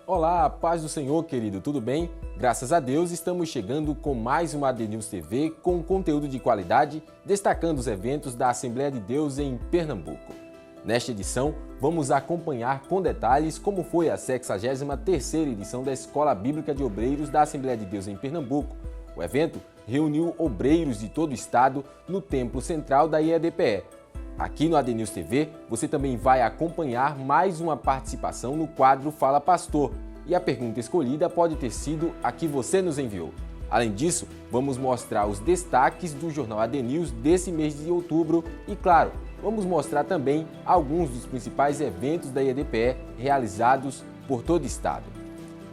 Olá, paz do Senhor, querido, tudo bem? Graças a Deus, estamos chegando com mais uma AD News TV com conteúdo de qualidade, destacando os eventos da Assembleia de Deus em Pernambuco. Nesta edição, vamos acompanhar com detalhes como foi a 63ª edição da Escola Bíblica de Obreiros da Assembleia de Deus em Pernambuco. O evento reuniu obreiros de todo o estado no Templo Central da IEDPE. Aqui no AD News TV, você também vai acompanhar mais uma participação no quadro Fala Pastor, e a pergunta escolhida pode ter sido a que você nos enviou. Além disso, vamos mostrar os destaques do jornal AD News desse mês de outubro e, claro, vamos mostrar também alguns dos principais eventos da IEDPE realizados por todo o estado.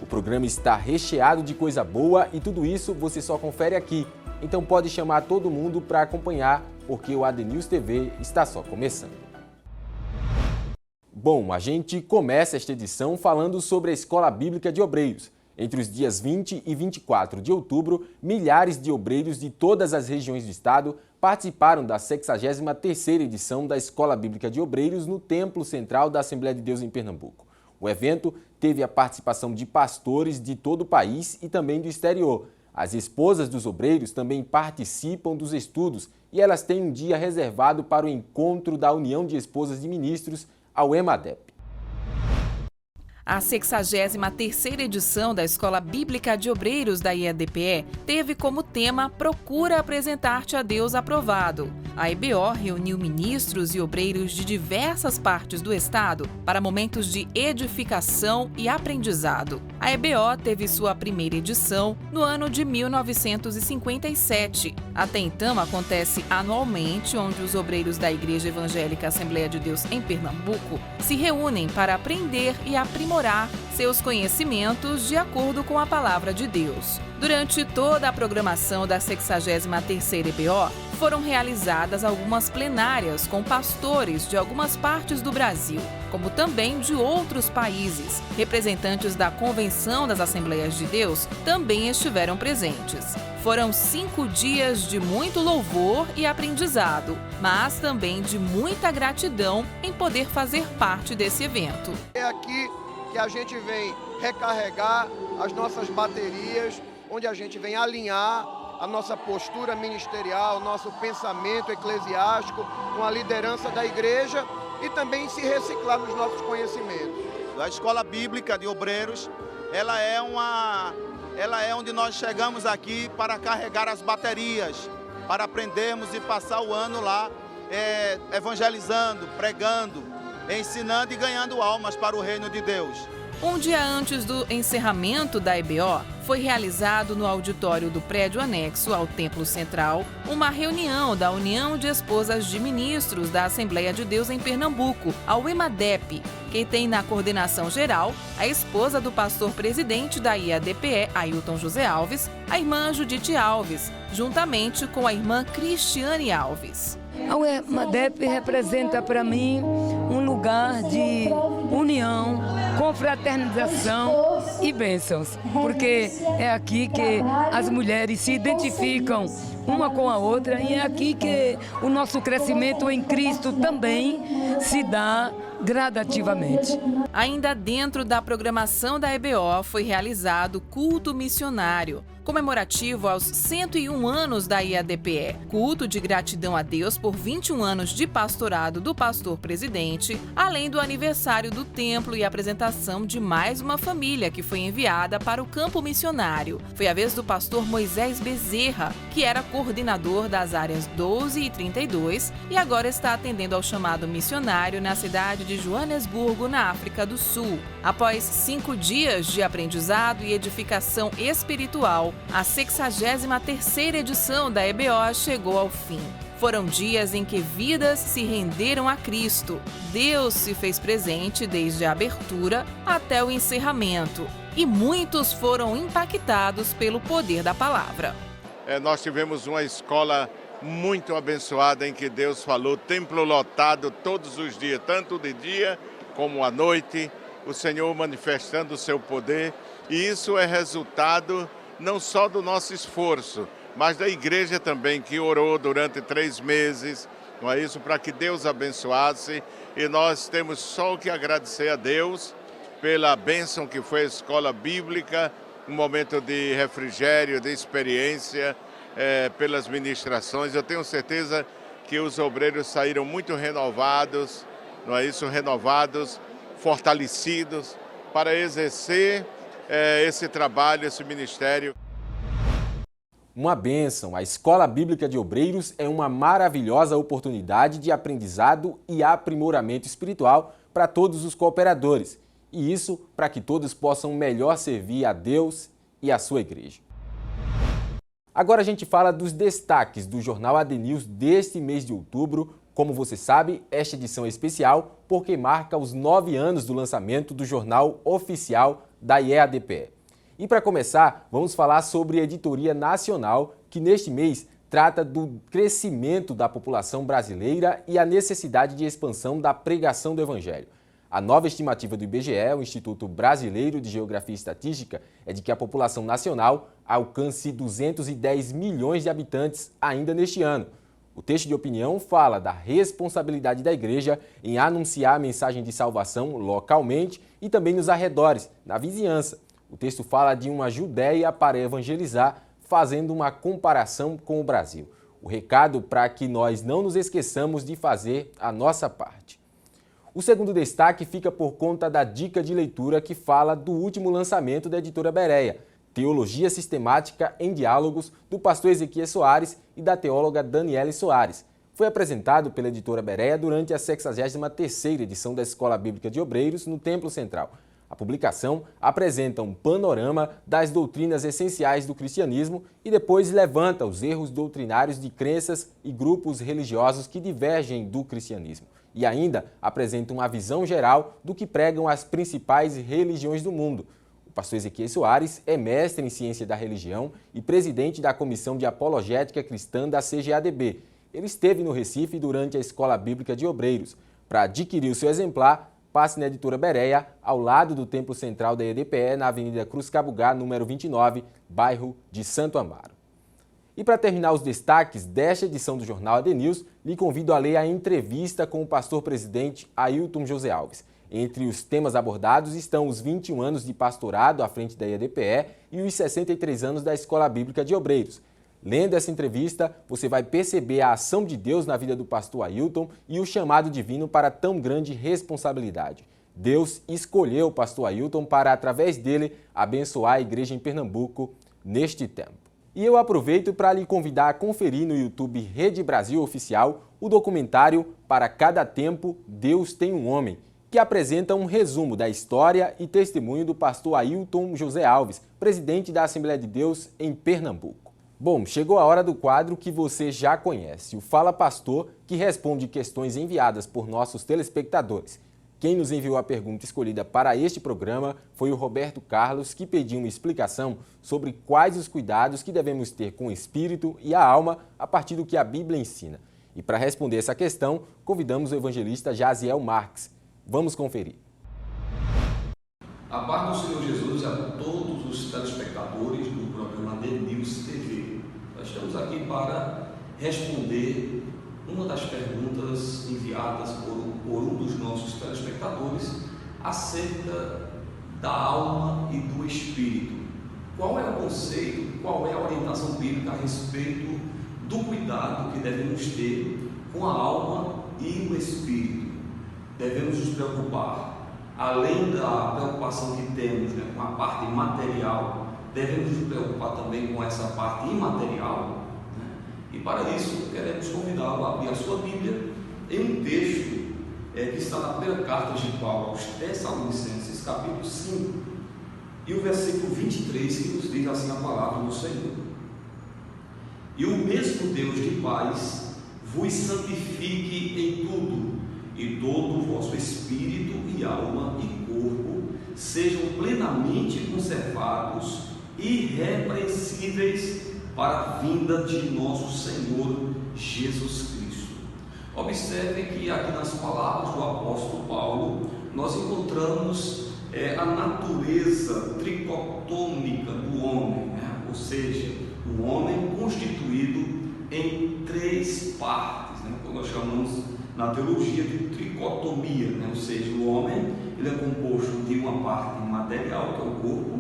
O programa está recheado de coisa boa e tudo isso você só confere aqui, então pode chamar todo mundo para acompanhar, porque o AD News TV está só começando. Bom, a gente começa esta edição falando sobre a Escola Bíblica de Obreiros. Entre os dias 20 e 24 de outubro, milhares de obreiros de todas as regiões do estado participaram da 63ª edição da Escola Bíblica de Obreiros no Templo Central da Assembleia de Deus em Pernambuco. O evento teve a participação de pastores de todo o país e também do exterior. As esposas dos obreiros também participam dos estudos e elas têm um dia reservado para o encontro da União de Esposas de Ministros, a UEMADEP. A 63ª edição da Escola Bíblica de Obreiros da IEDPE teve como tema Procura apresentar-te a Deus aprovado. A EBO reuniu ministros e obreiros de diversas partes do estado para momentos de edificação e aprendizado. A EBO teve sua primeira edição no ano de 1957. Até então acontece anualmente, onde os obreiros da Igreja Evangélica Assembleia de Deus em Pernambuco se reúnem para aprender e aprimorar seus conhecimentos de acordo com a Palavra de Deus. Durante toda a programação da 63ª EBO, foram realizadas algumas plenárias com pastores de algumas partes do Brasil, como também de outros países. Representantes da Convenção das Assembleias de Deus também estiveram presentes. Foram 5 dias de muito louvor e aprendizado, mas também de muita gratidão em poder fazer parte desse evento. É aqui que a gente vem recarregar as nossas baterias, onde a gente vem alinhar a nossa postura ministerial, nosso pensamento eclesiástico com a liderança da igreja e também se reciclar nos nossos conhecimentos. A Escola Bíblica de Obreiros, ela é onde nós chegamos aqui para carregar as baterias, para aprendermos e passar o ano lá evangelizando, pregando, ensinando e ganhando almas para o reino de Deus. Um dia antes do encerramento da EBO, foi realizado no auditório do prédio anexo ao Templo Central uma reunião da União de Esposas de Ministros da Assembleia de Deus em Pernambuco, a UEMADEP, que tem na coordenação geral a esposa do pastor presidente da IEDPE, Ailton José Alves, a irmã Judite Alves, juntamente com a irmã Cristiane Alves. A UEMADEP representa para mim um lugar de união, confraternização e bênçãos, porque é aqui que as mulheres se identificam uma com a outra e é aqui que o nosso crescimento em Cristo também se dá gradativamente. Ainda dentro da programação da EBO foi realizado culto missionário, comemorativo aos 101 anos da IEDPE, culto de gratidão a Deus por 21 anos de pastorado do pastor presidente, além do aniversário do templo e apresentação de mais uma família que foi enviada para o campo missionário. Foi a vez do pastor Moisés Bezerra, que era coordenador das áreas 12 e 32 e agora está atendendo ao chamado missionário na cidade de Joanesburgo, na África do Sul. Após 5 dias de aprendizado e edificação espiritual, a 63ª edição da EBO chegou ao fim. Foram dias em que vidas se renderam a Cristo. Deus se fez presente desde a abertura até o encerramento. E muitos foram impactados pelo poder da palavra. Nós tivemos uma escola muito abençoada em que Deus falou, templo lotado todos os dias, tanto de dia como à noite, o Senhor manifestando o seu poder. E isso é resultado não só do nosso esforço, mas da igreja também, que orou durante 3 meses, não é isso? Para que Deus abençoasse, e nós temos só o que agradecer a Deus pela bênção que foi a escola bíblica, um momento de refrigério, de experiência, pelas ministrações. Eu tenho certeza que os obreiros saíram muito renovados, não é isso? Renovados, fortalecidos para exercer esse trabalho, esse ministério. Uma bênção, a Escola Bíblica de Obreiros é uma maravilhosa oportunidade de aprendizado e aprimoramento espiritual para todos os cooperadores. E isso para que todos possam melhor servir a Deus e a sua igreja. Agora a gente fala dos destaques do Jornal AD News deste mês de outubro. Como você sabe, esta edição é especial porque marca os 9 anos do lançamento do jornal oficial da IEADPE. E para começar, vamos falar sobre a editoria nacional, que neste mês trata do crescimento da população brasileira e a necessidade de expansão da pregação do Evangelho. A nova estimativa do IBGE, o Instituto Brasileiro de Geografia e Estatística, é de que a população nacional alcance 210 milhões de habitantes ainda neste ano. O texto de opinião fala da responsabilidade da igreja em anunciar a mensagem de salvação localmente e também nos arredores, na vizinhança. O texto fala de uma Judéia para evangelizar, fazendo uma comparação com o Brasil. O recado para que nós não nos esqueçamos de fazer a nossa parte. O segundo destaque fica por conta da dica de leitura que fala do último lançamento da editora Bereia, Teologia Sistemática em Diálogos, do pastor Ezequias Soares e da teóloga Daniele Soares. Foi apresentado pela editora Bereia durante a 63ª edição da Escola Bíblica de Obreiros no Templo Central. A publicação apresenta um panorama das doutrinas essenciais do cristianismo e depois levanta os erros doutrinários de crenças e grupos religiosos que divergem do cristianismo. E ainda apresenta uma visão geral do que pregam as principais religiões do mundo. O pastor Ezequias Soares é mestre em ciência da religião e presidente da Comissão de Apologética Cristã da CGADB. Ele esteve no Recife durante a Escola Bíblica de Obreiros. Para adquirir o seu exemplar, passe na editora Bereia, ao lado do Templo Central da IEDPE, na Avenida Cruz Cabugá, número 29, bairro de Santo Amaro. E para terminar os destaques desta edição do Jornal AD News, lhe convido a ler a entrevista com o pastor-presidente Ailton José Alves. Entre os temas abordados estão os 21 anos de pastorado à frente da IEDPE e os 63 anos da Escola Bíblica de Obreiros. Lendo essa entrevista, você vai perceber a ação de Deus na vida do pastor Ailton e o chamado divino para tão grande responsabilidade. Deus escolheu o pastor Ailton para, através dele, abençoar a igreja em Pernambuco neste tempo. E eu aproveito para lhe convidar a conferir no YouTube Rede Brasil Oficial o documentário Para Cada Tempo, Deus Tem um Homem, que apresenta um resumo da história e testemunho do pastor Ailton José Alves, presidente da Assembleia de Deus em Pernambuco. Bom, chegou a hora do quadro que você já conhece, o Fala Pastor, que responde questões enviadas por nossos telespectadores. Quem nos enviou a pergunta escolhida para este programa foi o Roberto Carlos, que pediu uma explicação sobre quais os cuidados que devemos ter com o espírito e a alma a partir do que a Bíblia ensina. E para responder essa questão, convidamos o evangelista Jaziel Marques. Vamos conferir. A paz do Senhor Jesus a todos os telespectadores do programa AD News TV. Nós estamos aqui para responder uma das perguntas enviadas por um dos nossos telespectadores acerca da alma e do espírito. Qual é o conceito, qual é a orientação bíblica a respeito do cuidado que devemos ter com a alma e o espírito? Devemos nos preocupar, além da preocupação que temos, com a parte material, devemos nos preocupar também com essa parte imaterial. E para isso, queremos convidá-lo a abrir a sua Bíblia em um texto que está na primeira carta de Paulo aos Tessalonicenses, capítulo 5, e o versículo 23, que nos diz assim a palavra do Senhor. E o mesmo Deus de paz vos santifique em tudo, e todo o vosso espírito e alma e corpo sejam plenamente conservados, irrepreensíveis, para a vinda de nosso Senhor Jesus Cristo. Observe que aqui nas palavras do apóstolo Paulo, nós encontramos a natureza tricotômica do homem, ou seja, o homem constituído em 3 partes, que nós chamamos na teologia de tricotomia, ou seja, o homem ele é composto de uma parte material, que é o corpo,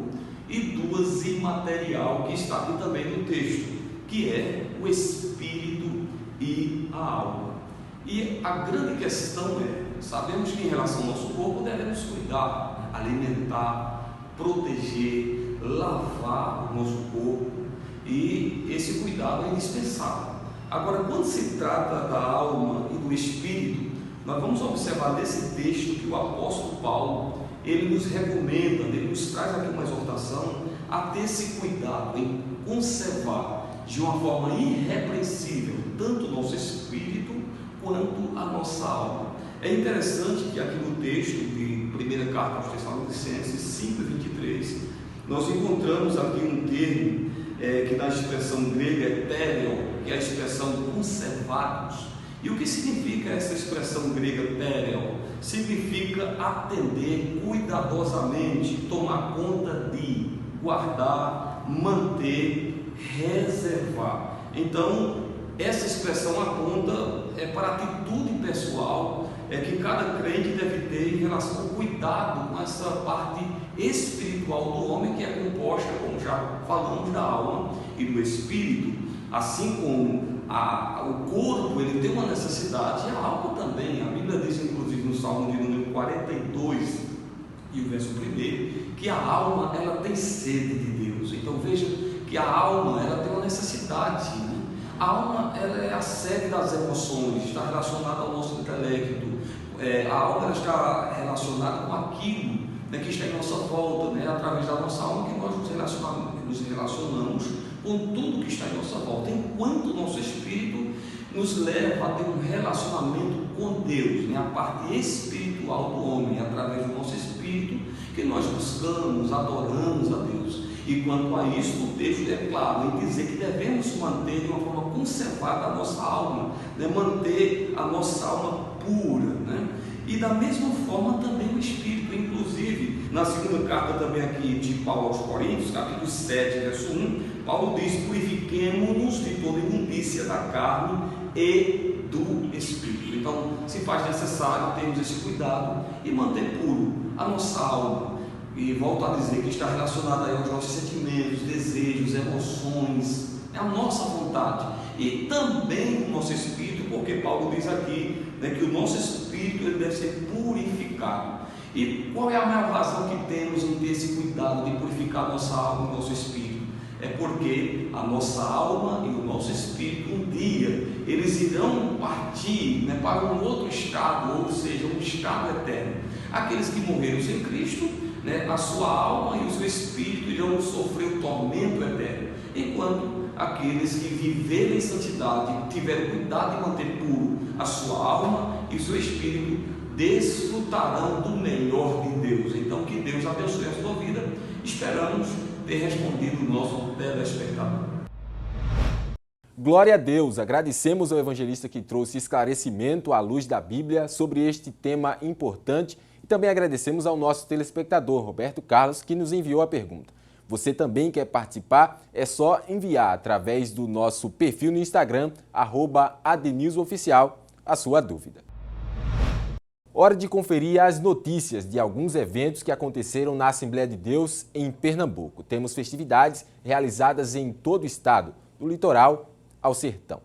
e duas imaterial, que está aqui também no texto, que é o espírito e a alma. E a grande questão é, sabemos que em relação ao nosso corpo devemos cuidar, alimentar, proteger, lavar o nosso corpo, e esse cuidado é indispensável. Agora, quando se trata da alma e do espírito, nós vamos observar nesse texto que o apóstolo Paulo, ele nos recomenda, ele nos traz aqui uma exortação a ter esse cuidado em conservar de uma forma irrepreensível tanto o nosso espírito quanto a nossa alma. É interessante que aqui no texto de 1ª Carta aos Tessalonicenses 5:23, nós encontramos aqui um termo que na expressão grega é térion, que é a expressão conservados. E o que significa essa expressão grega térion? Significa atender cuidadosamente, tomar conta de, guardar, manter, reservar. Então, essa expressão aponta para a atitude pessoal que cada crente deve ter em relação ao cuidado com essa parte espiritual do homem, que é composta, como já falamos, da alma e do espírito. Assim como o corpo ele tem uma necessidade, e a alma também. A Bíblia diz, inclusive, no Salmo de número 42 e o verso 1, que a alma ela tem sede de Deus. Então veja que a alma ela tem uma necessidade, né? A alma ela é a sede das emoções, está relacionada ao nosso intelecto. A alma ela está relacionada com aquilo, né, que está em nossa volta, né? Através da nossa alma que nós nos relacionamos com tudo que está em nossa volta, enquanto o nosso espírito nos leva a ter um relacionamento com Deus, né? A parte espiritual do homem, através do nosso espírito, que nós buscamos, adoramos a Deus. E quanto a isso, o texto é claro em dizer que devemos manter de uma forma conservada a nossa alma, né? Manter a nossa alma pura, né? E da mesma forma também o espírito. Inclusive, na 2ª carta também aqui de Paulo aos Coríntios, capítulo 7, verso 1, Paulo diz: purifiquemo-nos de toda imundícia da carne e do espírito. Então, se faz necessário termos esse cuidado e manter puro a nossa alma. E volto a dizer que está relacionada aí aos nossos sentimentos, desejos, emoções, a nossa vontade e também o nosso espírito, porque Paulo diz aqui, né, que o nosso espírito ele deve ser purificado. E qual é a maior razão que temos em ter esse cuidado de purificar a nossa alma e o nosso espírito? É porque a nossa alma e o nosso espírito um dia eles irão partir, né, para um outro estado, ou seja, um estado eterno. Aqueles que morreram sem Cristo, né, a sua alma e o seu espírito irão sofrer o tormento eterno, enquanto aqueles que viverem em santidade, tiverem cuidado de manter puro a sua alma e o seu espírito, desfrutarão do melhor de Deus. Então, que Deus abençoe a sua vida. Esperamos ter respondido o nosso telespectador. Glória a Deus! Agradecemos ao evangelista que trouxe esclarecimento à luz da Bíblia sobre este tema importante. Também agradecemos ao nosso telespectador, Roberto Carlos, que nos enviou a pergunta. Você também quer participar? É só enviar através do nosso perfil no Instagram, @AdenilsOficial, a sua dúvida. Hora de conferir as notícias de alguns eventos que aconteceram na Assembleia de Deus em Pernambuco. Temos festividades realizadas em todo o estado, do litoral ao sertão.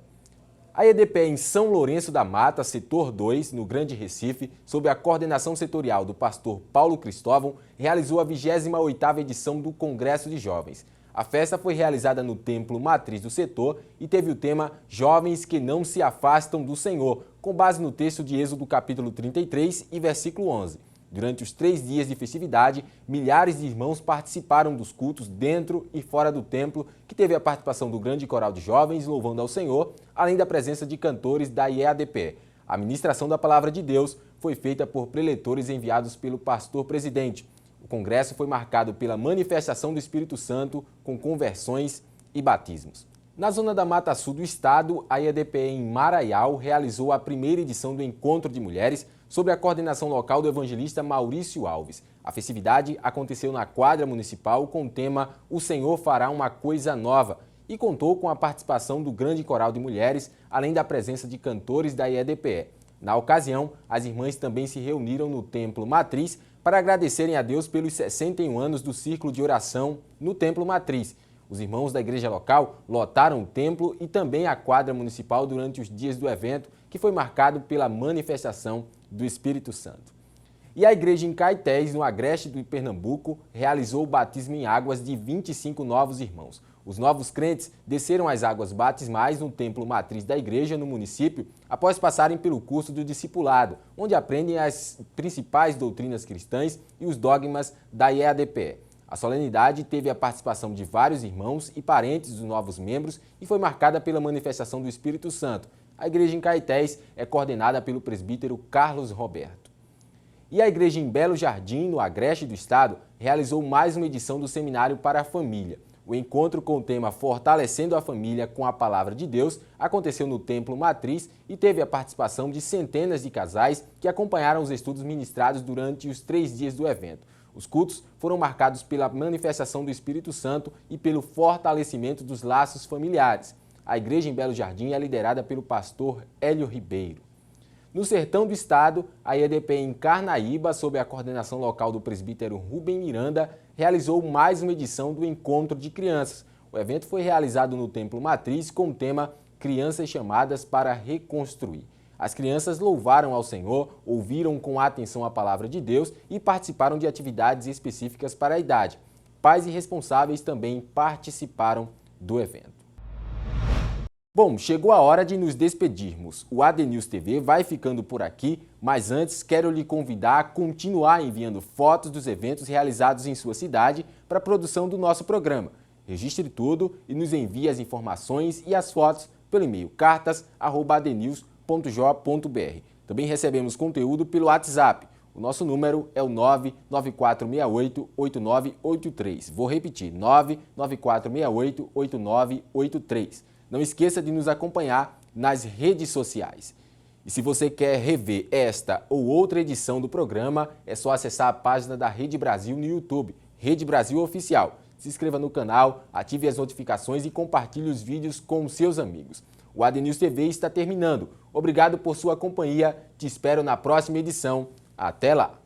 A EDPE em São Lourenço da Mata, setor 2, no Grande Recife, sob a coordenação setorial do pastor Paulo Cristóvão, realizou a 28ª edição do Congresso de Jovens. A festa foi realizada no Templo Matriz do setor e teve o tema Jovens que não se afastam do Senhor, com base no texto de Êxodo capítulo 33 e versículo 11. Durante os 3 dias de festividade, milhares de irmãos participaram dos cultos dentro e fora do templo, que teve a participação do grande coral de jovens louvando ao Senhor, além da presença de cantores da EADPE. A ministração da Palavra de Deus foi feita por preletores enviados pelo pastor presidente. O congresso foi marcado pela manifestação do Espírito Santo com conversões e batismos. Na zona da Mata Sul do estado, a EADPE em Maraial realizou a primeira edição do Encontro de Mulheres sob a coordenação local do evangelista Maurício Alves. A festividade aconteceu na quadra municipal com o tema O Senhor fará uma coisa nova e contou com a participação do grande coral de mulheres, além da presença de cantores da EADPE. Na ocasião, as irmãs também se reuniram no Templo Matriz para agradecerem a Deus pelos 61 anos do Círculo de Oração no Templo Matriz. Os irmãos da igreja local lotaram o templo e também a quadra municipal durante os dias do evento, que foi marcado pela manifestação do Espírito Santo. E a igreja em Caetés, no agreste do Pernambuco, realizou o batismo em águas de 25 novos irmãos. Os novos crentes desceram as águas batismais no templo matriz da igreja no município após passarem pelo curso do discipulado, onde aprendem as principais doutrinas cristãs e os dogmas da EADPE. A solenidade teve a participação de vários irmãos e parentes dos novos membros e foi marcada pela manifestação do Espírito Santo. A igreja em Caetés é coordenada pelo presbítero Carlos Roberto. E a igreja em Belo Jardim, no agreste do estado, realizou mais uma edição do Seminário para a Família. O encontro com o tema Fortalecendo a Família com a Palavra de Deus aconteceu no Templo Matriz e teve a participação de centenas de casais que acompanharam os estudos ministrados durante os 3 dias do evento. Os cultos foram marcados pela manifestação do Espírito Santo e pelo fortalecimento dos laços familiares. A igreja em Belo Jardim é liderada pelo pastor Hélio Ribeiro. No sertão do estado, a EADPE em Carnaíba, sob a coordenação local do presbítero Rubem Miranda, realizou mais uma edição do Encontro de Crianças. O evento foi realizado no Templo Matriz com o tema Crianças Chamadas para Reconstruir. As crianças louvaram ao Senhor, ouviram com atenção a palavra de Deus e participaram de atividades específicas para a idade. Pais e responsáveis também participaram do evento. Bom, chegou a hora de nos despedirmos. O ADNews TV vai ficando por aqui, mas antes quero lhe convidar a continuar enviando fotos dos eventos realizados em sua cidade para a produção do nosso programa. Registre tudo e nos envie as informações e as fotos pelo e-mail cartas@adnews.jo.br. Também recebemos conteúdo pelo WhatsApp. O nosso número é o 99468-8983. Vou repetir, 99468-8983. Não esqueça de nos acompanhar nas redes sociais. E se você quer rever esta ou outra edição do programa, é só acessar a página da Rede Brasil no YouTube, Rede Brasil Oficial. Se inscreva no canal, ative as notificações e compartilhe os vídeos com os seus amigos. O ADNews TV está terminando. Obrigado por sua companhia. Te espero na próxima edição. Até lá!